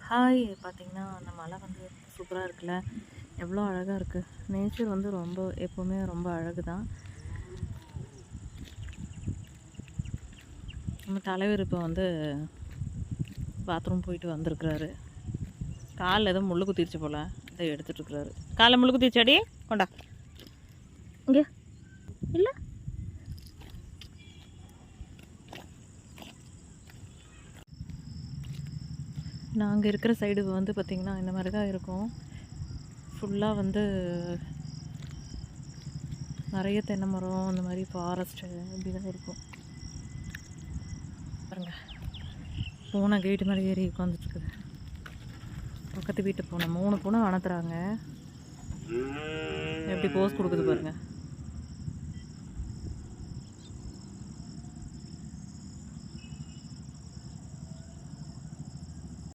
Hi பார்த்தீங்கன்னா அந்த மலை வந்து சூப்பராக இருக்குல்ல, எவ்வளோ அழகாக இருக்குது. நேச்சர் வந்து ரொம்ப எப்போவுமே ரொம்ப அழகு தான். நம்ம தலைவர் இப்போ வந்து பாத்ரூம் போயிட்டு வந்திருக்கிறாரு. காலில் எதுவும் முள்ளு குத்திருச்சு போல், இதை எடுத்துகிட்ருக்குறாரு. காலில் முள்ளு குத்திருச்சாடி, கொண்டா இங்கே இல்லை. நாங்கள் இருக்கிற சைடு வந்து பார்த்திங்கன்னா இந்த மாதிரி தான் இருக்கும். ஃபுல்லாக வந்து நிறைய தென்னை மரம், அந்த மாதிரி ஃபாரஸ்ட்டு இப்படி தான் இருக்கும். பாருங்க, பூனை கேட்டு மேலே ஏறி உட்காந்துட்ருக்குது. பக்கத்து வீட்டு பூனை, 3 பூனை வளர்த்துறாங்க. எப்படி போஸ் கொடுக்குது பாருங்கள்.